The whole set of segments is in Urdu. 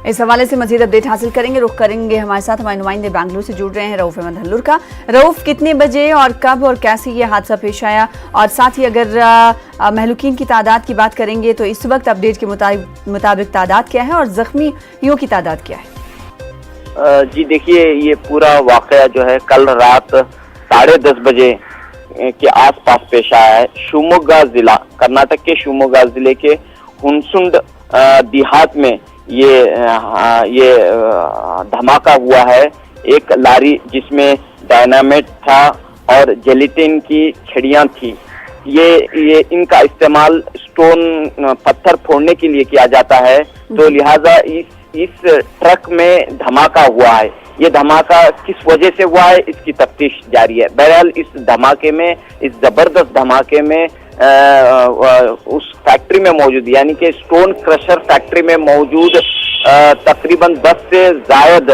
اس حوالے سے مزید اپڈیٹ حاصل کریں گے، رخ کریں گے ہمارے ساتھ ہمارے نمائندے بنگلور سے جڑ رہے ہیں رؤف احمد ہلور کا۔ رؤف، کتنے بجے اور کب اور کیسے یہ حادثہ پیش آیا، اور ساتھ ہی اگر مہلوکین کی تعداد کی بات کریں گے تو اس وقت اپڈیٹ کے مطابق تعداد کیا ہے اور زخمیوں کی تعداد کیا ہے؟ جی دیکھیے، یہ پورا واقعہ جو ہے کل رات 10:30 بجے کے آس پاس پیش آیا ہے۔ شیوموگا ضلع، کرناٹک کے شیوموگا ضلع کے ہنسنڈ دیہات میں یہ دھماکہ ہوا ہے۔ ایک لاری جس میں ڈائنامائٹ تھا اور جیلیٹن کی چھڑیاں تھی، یہ ان کا استعمال سٹون پتھر پھوڑنے کے لیے کیا جاتا ہے، تو لہٰذا اس ٹرک میں دھماکہ ہوا ہے۔ یہ دھماکہ کس وجہ سے ہوا ہے اس کی تفتیش جاری ہے۔ بہرحال اس دھماکے میں، اس زبردست دھماکے میں اس فیکٹری میں موجود، یعنی کہ سٹون کرشر فیکٹری میں موجود تقریباً 10 سے زائد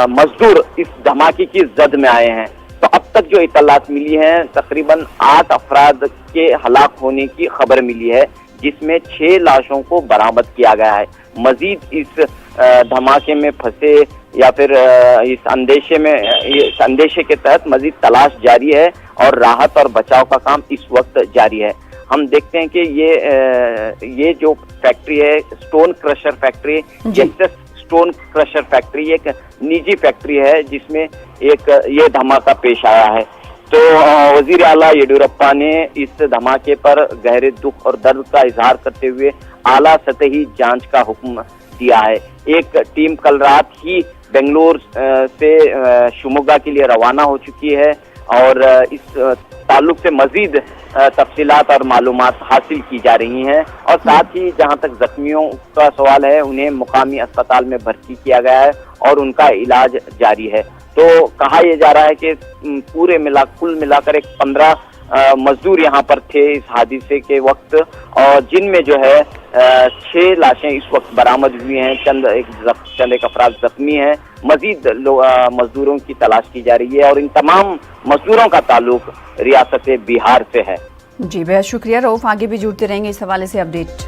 مزدور اس دھماکے کی زد میں آئے ہیں۔ تو اب تک جو اطلاعات ملی ہیں، تقریباً 8 افراد کے ہلاک ہونے کی خبر ملی ہے، جس میں 6 لاشوں کو برآمد کیا گیا ہے۔ مزید اس دھماکے میں پھنسے یا پھر اس اندیشے کے تحت مزید تلاش جاری ہے اور راحت اور بچاؤ کا کام اس وقت جاری ہے۔ ہم دیکھتے ہیں کہ یہ جو فیکٹری ہے، سٹون کرشر فیکٹری، سٹون کرشر فیکٹری ایک نجی فیکٹری ہے جس میں یہ دھماکہ پیش آیا ہے۔ تو وزیر اعلیٰ یڈیورپا نے اس دھماکے پر گہرے دکھ اور درد کا اظہار کرتے ہوئے اعلیٰ سطحی جانچ کا حکم دیا ہے۔ ایک ٹیم کل رات ہی بنگلور سے شیوموگا کے لیے روانہ ہو چکی ہے اور اس تعلق سے مزید تفصیلات اور معلومات حاصل کی جا رہی ہیں، اور ساتھ ہی جہاں تک زخمیوں کا سوال ہے انہیں مقامی اسپتال میں بھرتی کیا گیا ہے اور ان کا علاج جاری ہے۔ تو کہا یہ جا رہا ہے کہ کل ملا کر 15 مزدور یہاں پر تھے اس حادثے کے وقت، اور جن میں جو ہے 6 لاشیں اس وقت برآمد ہوئی ہیں، چند ایک افراد زخمی ہیں۔ مزید مزدوروں کی تلاش کی جا رہی ہے اور ان تمام مزدوروں کا تعلق ریاست بہار سے ہے۔ جی بہت شکریہ رؤف، آگے بھی جڑتے رہیں گے اس حوالے سے اپڈیٹ